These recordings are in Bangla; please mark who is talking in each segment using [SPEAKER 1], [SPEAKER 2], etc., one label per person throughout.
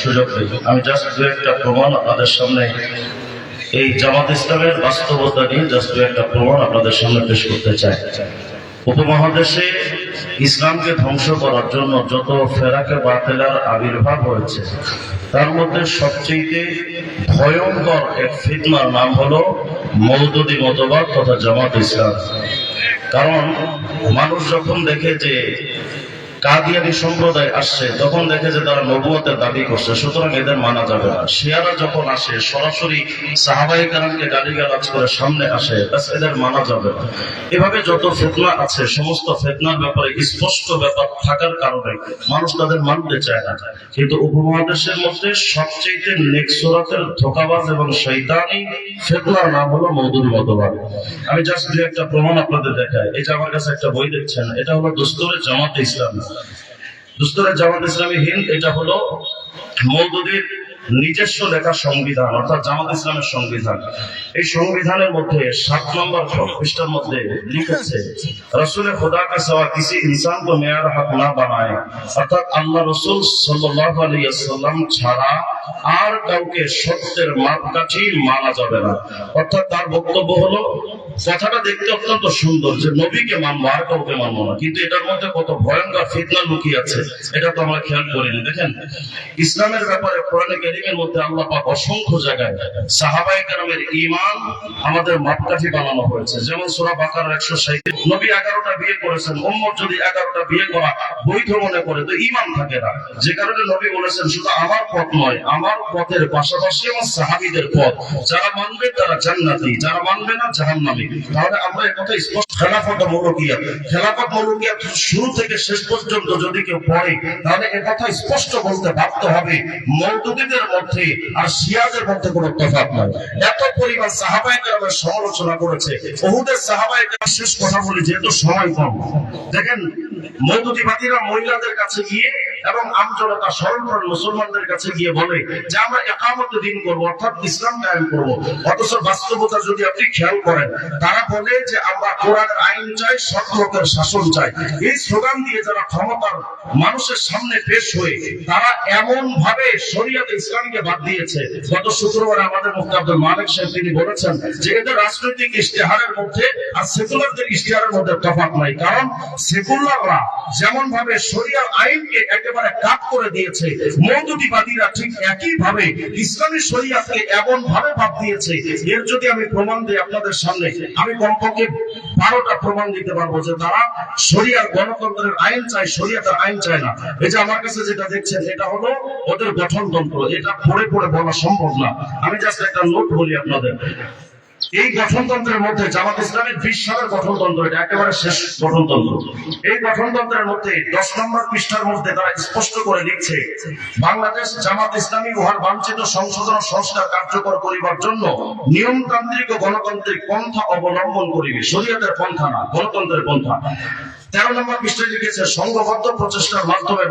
[SPEAKER 1] সুযোগ নেই। আমি জাস্ট দু একটা প্রমাণ আপনাদের সামনে এই জামাত ইসলামের বাস্তবতা নিয়ে জাস্ট দু একটা প্রমাণ আপনাদের সামনে পেশ করতে চাই। উপমহাদেশে ইসলামকে ধ্বংস করার জন্য যত ফেরাকে বাতিলার আবির্ভাব হয়েছে তার মধ্যে সবচেয়ে ভয়ঙ্কর এক ফিতনার নাম হলো মওদুদি মতবাদ তথা জামাত ইসলাম। কারণ মানুষ যখন দেখে যে কাদিয়ানী সম্প্রদায় আসছে তখন দেখে যে তারা নবুয়তের দাবি করছে, সুতরাং এদের মানা যাবে না। শিয়ারা যখন আসে সরাসরি সাহাবায়ে কেরামকে গালিগালাজ করে সামনে আসে, এদের মানা যাবে না। এভাবে যত ফিতনা আছে সমস্ত ফিতনার ব্যাপারে স্পষ্ট ব্যাপার থাকার কারণে মানুষ তাদের মানতে চায় না। কিন্তু উপমহাদেশের মধ্যে সবচেয়ে নেক্সরাতের ধোঁকাবাজ এবং শয়তানি ফিতনার নাম হলো মওদুদি মতবাদ। আমি জাস্ট দু একটা প্রমাণ আপনাদের দেখাই। এই যে আমার কাছে একটা বই দেখছেন, এটা হলো দস্তুরে জামাতে ইসলাম, দস্তুরে জামাত ইসলামী হিন্দ। এটা হলো মওদুদির নিজস্ব লেখা সংবিধান, অর্থাৎ জামাত ইসলামের সংবিধান। এই সংবিধানের মধ্যে 7 নম্বর পৃষ্ঠার মধ্যে লিখেছে, রসুল খুদা কা সিওয়া কিসি ইনসান কো মেয়ার হক না বানায়, অর্থাৎ আল্লাহ রসুল সাল্লাল্লাহু আলাইহি ওয়াসাল্লাম ছাড়া আর কাউকে সত্যের মাপকাঠি মানা যাবে না। অর্থাৎ তার বক্তব্য হলো, কথাটা দেখতে অত্যন্ত সুন্দর যে নবীকে মানবো আর কাউকে মানবো না, কিন্তু এটার মধ্যে কত ভয়ঙ্কর ফিতনা লুকিয়ে আছে এটা তো আমরা খেয়াল করিনি। দেখেন, ইসলামের ব্যাপারে কোরআনে কারীমের মধ্যে আল্লাহ পাক অসংখ্য জায়গায় সাহাবায়ে কেরামের ঈমান আমাদের মাপকাঠি বানানো হয়েছে। যেমন সূরা বাকারার 160, নবী 11টা বিয়ে করেছেন, উম্মত যদি 11টা বিয়ে করা বৈধ মনে করে তো ঈমান থাকে না। যে কারণে নবী বলেছেন, শুধু আমার পথ নয়, আমার পথের পাশাপাশি আমার সাহাবীদের পথ, যারা মানবে তারা জান্নাতি, যারা মানবে না জাহান্নামী। তাহলে আমরা এই কথা স্পষ্ট, খেলাফত মৌলুকিয়াত, খেলাফত মৌলুকিয়াত শুরু থেকে শেষ পর্যন্ত যদি কেউ পড়ে তাহলে এই কথা স্পষ্ট বলতে বাধ্য হবে মওদুদীদের মধ্যে আর শিয়াদের মধ্যে কোনো তফাৎ নাই। এত পরিমাণ সাহাবায়ে কেরামের সমালোচনা করেছে উহুদের সাহাবায়ে কেরাম। শেষ কথা বলি যেহেতু সময় কম, দেখেন মওদুদীবাদীরা মহিলাদের কাছে গিয়ে এবং আমজনতা সরল মুসলমানদের কাছে গিয়ে বলে যে আমরা ইকামতে দ্বীন করব, অর্থাৎ ইসলাম কায়েম করব। অথচ বাস্তবতা যদি আপনি খেয়াল করেন, তারা বলে যে আমরা কোরআনের আইন চাই, সৎ লোকের শাসন চাই। এই স্লোগান দিয়ে যারা ক্ষমতার মানুষের সামনে পেশ হয়ে তারা এমন ভাবে শরিয়াতে ইসলামকে বাদ দিয়েছে। গত শুক্রবার আমাদের মুফতি আব্দুল মালিক সাহেব তিনি বলেছেন যে এদের রাজনৈতিক ইশতেহারের মধ্যে আর সেকুলারদের ইশতেহারের মধ্যে তফাৎ নাই। কারণ সেকুলাররা যেমন ভাবে শরিয়ার আইনকে একেবারে কাট করে দিয়েছে, মওদুদীবাদীরা ঠিক একই ভাবে ইসলামী শরিয়াতকে এমন ভাবে বাদ দিয়েছে। এর যদি আমি প্রমাণ দিই আপনাদের সামনে, আমি কমপক্ষে 12টা প্রমাণ দিতে পারবো যে তারা শরিয়ার গণতন্ত্রের আইন চায়, শরিয়াতের আইন চায় না। এই যে আমার কাছে যেটা দেখছেন, এটা হলো ওদের গঠনতন্ত্র। এটা পড়ে পড়ে বলা সম্ভব না, আমি জাস্ট একটা নোট বলি আপনাদের। এই গঠনতন্ত্রের মধ্যে জামাত ইসলামের 20 সালের গঠনতন্ত্র, এটা একেবারে শেষ গঠনতন্ত্র। এই গঠনতন্ত্রের মধ্যে 10 নম্বর পৃষ্ঠার মধ্যে তারা স্পষ্ট করে লিখছে, বাংলাদেশ জামাত ইসলামী উহার বাঞ্ছিত সংশোধন সংস্কার কার্যকর করিবার জন্য নিয়মতান্ত্রিক ও গণতান্ত্রিক পন্থা অবলম্বন করিবে, শরীয়তের পন্থা না, গণতন্ত্রের পন্থা। 13 নম্বর পৃষ্ঠায় লিখেছে, সংঘবদ্ধ প্রচেষ্টার মাধ্যমে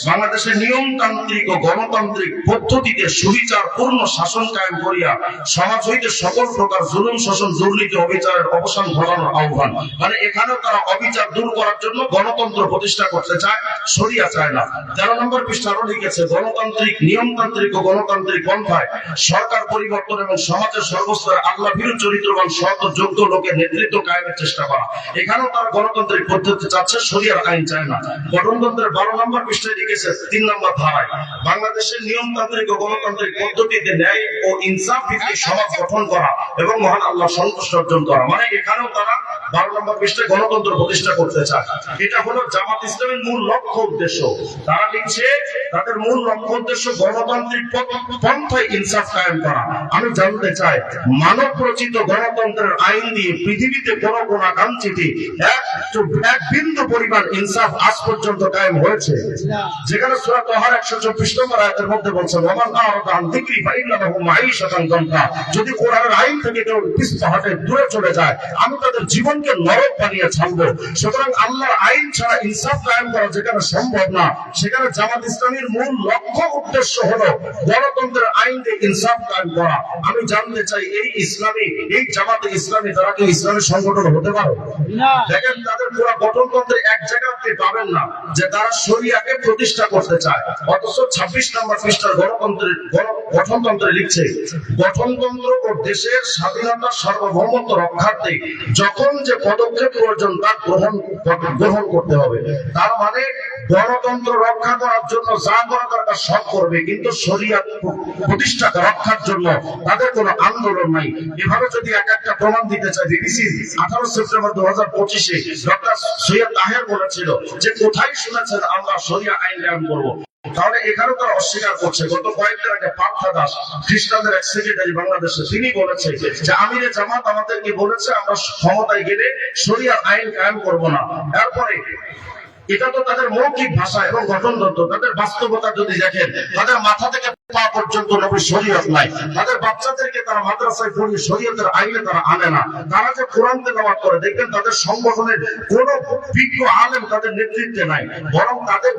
[SPEAKER 1] বাংলাদেশের নিয়মতান্ত্রিক ও গণতান্ত্রিক পদ্ধতিতে সুবিচার পূর্ণ শাসন কায়েম করিয়া সমাজ হইতে সকল প্রকার জুলুম, শোষণ, দুর্নীতি, অবিচারের অবসান ঘটানোর আহ্বান। মানে এখানেও তারা অবিচার দূর করার জন্য গণতন্ত্র প্রতিষ্ঠা করতে চায়, শরিয়া চায় না। 13 নম্বর পৃষ্ঠা আরো লিখেছে, গণতান্ত্রিক, নিয়মতান্ত্রিক ও গণতান্ত্রিক পন্থায় সরকার পরিবর্তন এবং সমাজের সর্বস্তরে আল্লাহ ভীরু চরিত্রবান সৎ ও যোগ্য লোকের নেতৃত্ব কায়েমের চেষ্টা করা। এখানেও তারা গণতান্ত্রিক পদ্ধতি চাচ্ছে, শরিয়ার আইন চায় না। গঠনতন্ত্রের 12 নম্বর পৃষ্ঠায় লিখেছে 3 নম্বর ধারায়, বাংলাদেশের নিয়মতান্ত্রিক ও গণতান্ত্রিক পদ্ধতিতে ন্যায় ও ইনসাফ ভিত্তিক সমাজ গঠন করা এবং মহান আল্লাহ সন্তুষ্টি অর্জন করা। মানে এখানেও তারা 12 নম্বর পৃষ্ঠায় গণতন্ত্র প্রতিষ্ঠা করতে চায়। এটা হলো জামাত ইসলামের মূল লক্ষ্য উদ্দেশ্য। তারা লিখছে তাদের মূল লক্ষ্য উদ্দেশ্য গণতান্ত্রিক পন্থায় ইনসাফ কায়েম করা। আমি জানতে চাই, মানব রচিত গণতন্ত্রের আইন দিয়ে পৃথিবীতে কোনো গুণাকাঙ্ক্ষিত এক বিন্দু পরিমাণ ইনসাফ আজ পর্যন্ত কায়েম হয়েছে? যেখানে সূরা তাহার 124 নম্বর আয়াতের মধ্যে বলছেন, ওমান আরাদা আন যিকরি ফাইন্না লাহু মাঈশাতান যানকা, যদি কোরআনের আইন থেকে কেউ পিছপা দূরে চলে যায় আমি তাদের জীবনকে নরক বানিয়ে ছাড়বো। সুতরাং আল্লাহর আইন ছাড়া ইনসাফ কায়েম করা যেখানে সম্ভব না, সেখানে জামাত ইসলামী
[SPEAKER 2] ইসলামের মূল লক্ষ্য উদ্দেশ্য হলো গণতন্ত্রের আইন দিয়ে ইনসাফ কায়েম করা। আমি জানতে চাই এই জামাতে ইসলামী তারা কি ইসলামী সংগঠন হতে পারে? দেখেন তাদের পুরো গঠনতন্ত্রে এক জায়গা আপনি পাবেন না যে তারা শরিয়াকে প্রতিষ্ঠা করতে চায়, অথচ 26 নম্বর পৃষ্ঠার গঠনতন্ত্রে লিখছে গঠনতন্ত্র ও দেশের স্বাধীনতা সার্বভৌমত্ব রক্ষার্থে যখন যে পদক্ষেপ প্রয়োজন তা গ্রহণ করতে হবে। তার মানে গণতন্ত্র রক্ষা করার জন্য যা করা দরকার সব করবে, কিন্তু শরিয়াত প্রতিষ্ঠা রক্ষার জন্য তাদের কোনো আন্দোলন নাই। এভাবে যদি একটা প্রমাণ দিতে চায়, বিবিসি 18 সেপ্টেম্বর 2025-এ ডক্টর সৈয়দ তাহের বলেছিল যে কোথায় শুনেছেন আমরা শরিয়া আইন কায়েম করবো, তাহলে এখানেও তারা অস্বীকার করছে। গত কয়েকদিন আগে পার্থা দাস খ্রিস্টানদের এক সেক্রেটারি বাংলাদেশে, তিনি বলেছে যে আমিরে জামাত আমাদেরকে বলেছে আমরা ক্ষমতায় গেলে শরিয়া আইন কায়েম করব না। তারপরে এটা তো তাদের মৌখিক ভাষা এবং গঠনতন্ত্র, তাদের বাস্তবতা যদি দেখেন তাদের মাথা থেকে পা পর্যন্ত নবী শরীয়ত নাই। তাদের বাচ্চাদেরকে তারা মাদ্রাসায় পড়িয়ে শরীয়তের আইনে তারা আনে না। তারা যে কোরআন তেলাওয়াত করে দেখবেন তাদের সংগঠনের কোন বিজ্ঞ আলেম তাদের নেতৃত্বে নাই, বরং তাদের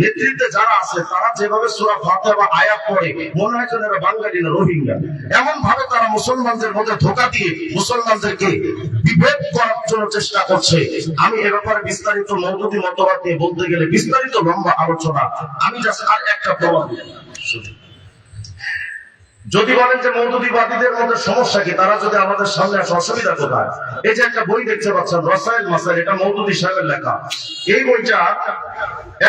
[SPEAKER 2] নেতৃত্বে যারা আছে তারা যেভাবে সূরা ফাতিহা বা আয়াত পড়ে মনে হয় যেন এরা বাঙালি না রোহিঙ্গা। এমন ভাবে তারা মুসলমানদের মধ্যে ধোঁকা দিয়ে মুসলমানদেরকে বিভেদ করার জন্য চেষ্টা করছে। আমি এ ব্যাপারে বিস্তারিত মওদুদি মতবাদ নিয়ে বলতে গেলে বিস্তারিত লম্বা আলোচনা। আমি জাস্ট আর একটা প্রমাণ, যদি বলেন যে মওদুদিবাদীদের মধ্যে সমস্যা কি, তারা যদি আমাদের সামনে আসে অসুবিধা কোথায়? এই যে একটা বই দেখতে পাচ্ছেন রসায়েল মাসাইল, এটা মওদুদি সাহেবের লেখা। এই বইটা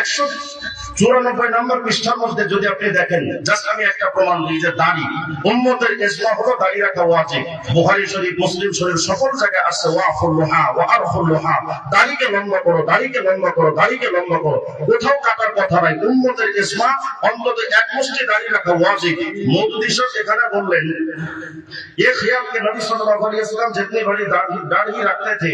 [SPEAKER 2] 194 নম্বর পৃষ্ঠার মধ্যে যদি আপনি দেখেন, জাস্ট আমি একটা প্রমাণ দিই যে দাড়ি উম্মতের ইজমা হলো দাড়ি রাখা ওয়াজিব। বুখারী শরীফ, মুসলিম শরীফ সকল জায়গায় আসছে ওয়াফুল লোহা ওয়া আরফুল লোহা, দাড়িকে লম্বা করো, দাড়িকে লম্বা করো, দাড়িকে লম্বা করো, কোথাও কাটার কথা নাই। উম্মতের ইজমা অন্তত এক মুষ্টি দাড়ি রাখা ওয়াজিব। মওদুদি সাহেব এখানে বললেন ये ख्याल के नबी सल्लल्लाहु अलैहि वसल्लम जितनी बड़ी दाढ़ी रखते थे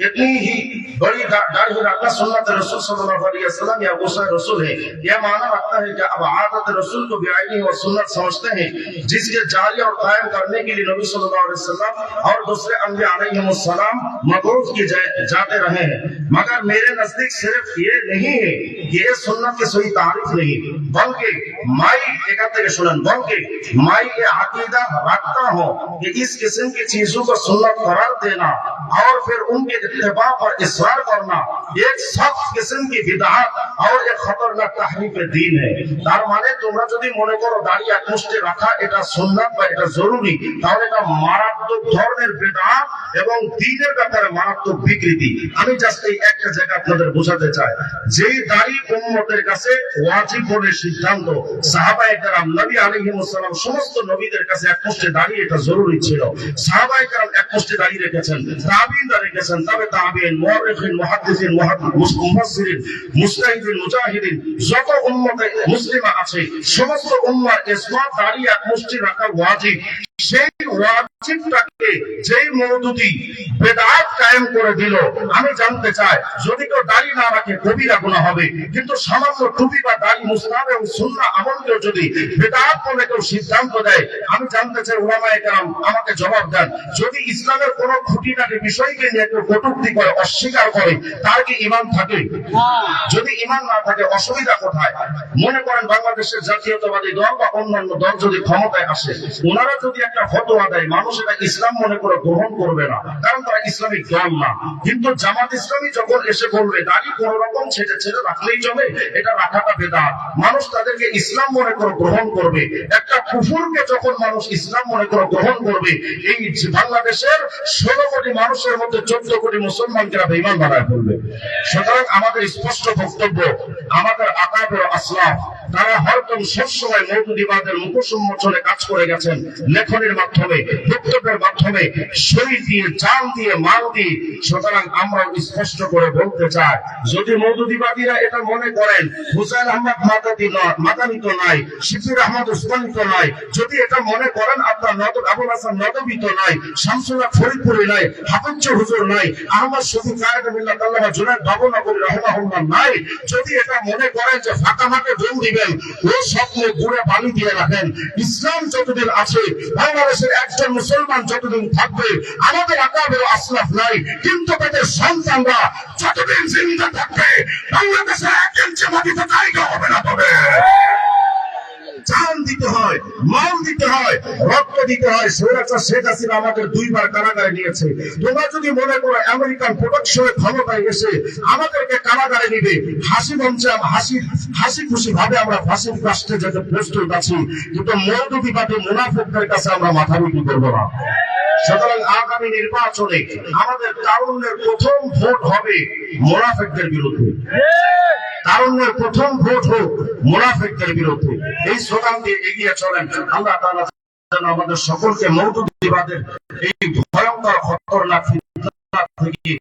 [SPEAKER 2] इतनी ही बड़ी दाढ़ी रखना सुन्नत रसूल सल्लल्लाहु अलैहि वसल्लम या गुस्सा रसूल है। यह माना रखता है कि अब आदत रसूल को बेआईनी और सुन्नत समझते हैं, जिसके जारी और कायम करने के लिए नबी सल्लल्लाहु अलैहि वसल्लम और दूसरे अंबिया अलैहिमुस्सलाम मबऊस किए जाते रहे हैं। मगर मेरे नजदीक सिर्फ ये नहीं है कि ये सुन्नत की सही तारीफ नहीं, बल्कि मैं ये अकीदा रखता हूँ कि इस किस्म की चीजों को सुन्नत करार देना और फिर उनके इत्तिबा पर इसरार करना एक सख्त किस्म की बिदअत और एक खतरनाक तहरीफ दीन है। তার মানে তোমরা যদি মনে করো দাড়ি এক মুষ্টি রাখা এটা সুন্নাত বা এটা জরুরি, তাহলে এটা মারাত্মক ধরনের বিদআত এবং দ্বীনের ব্যাপারে মারাত্মক বিকৃতি। আমি জাস্ট এই একটা জায়গা আপনাদের বোঝাতে চাই, যেই দাড়ি উম্মতের কাছে ওয়াজিব বলে সিদ্ধান্ত, সাহাবায়ে কেরাম নবী আলাইহিস সালাম সমস্ত নবীদের কাছে এক মুষ্টি দাড়ি এটা জরুরি ছিল। সাহাবায়ে কেরাম এক মুষ্টি দাড়ি রেখেছেন, তাবিঈনরা রেখেছেন, তবে তাবিঈন, মুআররিখিন, মুহাদ্দিসিন, মুফাসসিরিন, মুজতাহিদিন, মুজাহিদিন, যত উম্মতে মুসলিমা আছে সমস্ত উম্মার ইজমা দাড়ি এক মুষ্টি রাখা ওয়াজিব। সেই ওয়াজিবটাকে যেই মওদুদি বিদআত কায়েম করে দিল, আমি জানতে চাই যদি কেউ দাড়ি না রাখে কবিরা গুনাহ হবে, কিন্তু সামান্য টুপি বা দাড়ি মুস্তাহাব এবং সুন্নাহ আমলকেও যদি বিদআত বলে কেউ সিদ্ধান্ত দেয়, আমি জানতে চাই উলামায়ে কেরাম আমাকে জবাব দেন, যদি ইসলামের কোন খুঁটিনাটি বিষয়কে নিয়ে কেউ কটূক্তি করে অস্বীকার করে তার কি ঈমান থাকে? যদি ঈমান না থাকে অসুবিধা কোথায়? মনে করেন বাংলাদেশের জাতীয়তাবাদী দল বা অন্যান্য দল যদি ক্ষমতায় আসে, ওনারা যদি একটা ফতোয়া দেয়, মানুষ এটা ইসলাম মনে করে গ্রহণ করবে না, কারণ তারা ইসলামিক দল না। কিন্তু জামাত ইসলামী যখন এসে বলবে দাড়ি কোন রকম ছেড়ে রাখলেই চলে, এটা রাখাটা বেদাত, মানুষ তাদেরকে ইসলাম মনে করে গ্রহণ করবে। একটা কুফরকে যখন মানুষ ইসলাম মনে করে গ্রহণ করবে, এই বাংলাদেশের 16 কোটি মানুষের মধ্যে 14 কোটি মুসলমানকে বেঈমান বানায় ফেলবে। সুতরাং আমাদের স্পষ্ট বক্তব্য, আমাদের আকাবের আসলাফ তারা হরদম সবসময় মওদুদিবাদের মুখোশ উন্মোচনে কাজ করে গেছেন, লেখনের মাধ্যমে, বক্তব্যের মাধ্যমে, শরীর দিয়ে, জান দিয়ে, মাল দিয়ে। সুতরাং আমরা স্পষ্ট করে বলতে চাই, যদি মওদুদিবাদীরা এটা মনে করেন হুসাইন আহমদ মাদানী তো নাই, শিবির আহমদ উসমানী তো নাই, যদি এটা মনে করেন আপনার আবুল হাসান নদভী তো নাই, শামসুল্লাহ ফরিদপুরি নাই, হাফিজ হুজুর নাই, আহমদ শফি কায়েদ মিল্লাত আল্লাহ জুনায়েদ বাবুনগরী রাহিমাহুল্লাহ নাই, যদি এটা মনে করেন যে ফাঁকা মাঠে দৌড় দিবেন করবেন, ওই স্বপ্নে গুড়ে বালি দিয়ে রাখেন। ইসলাম যতদিন আছে, বাংলাদেশের একজন মুসলমান যতদিন থাকবে, আমাদের আকাবের আসলাফ নাই, কিন্তু তাদের সন্তানরা যতদিন জিন্দা থাকবে, বাংলাদেশের এক ইঞ্চি মাটিতে জায়গা হবে না। তবে জান দিতে হয়, মাল দিতে হয়, রক্ত দিতে হয়। শেখ হাসিনা আমাদের 2 বার কারাগারে নিয়েছে। তোমরা যদি মনে করো আমেরিকান প্রোডাকশনের ক্ষমতায় এসে আমাদেরকে কারাগারে নিবে, হাসি মঞ্চে হাসি খুশি ভাবে আমরা ফাঁসির কাছে যেতে প্রস্তুত আছি, কিন্তু মৌলবাদী মুনাফিকদের কাছে আমরা মাথা বিক্রি করবো না। সুতরাং আগামী নির্বাচনে আমাদের তারুণ্যের প্রথম ভোট হবে মুনাফিকদের বিরুদ্ধে। তারুণ্যের প্রথম ভোট হোক মুনাফিকদের বিরুদ্ধে। এই স্লোগান দিয়ে এগিয়ে চলেন। আল্লাহ তাআলা যেন আমাদের সকলকে মওদুদিবাদের এই ভয়ঙ্কর খতরনাক ফিতনা থেকে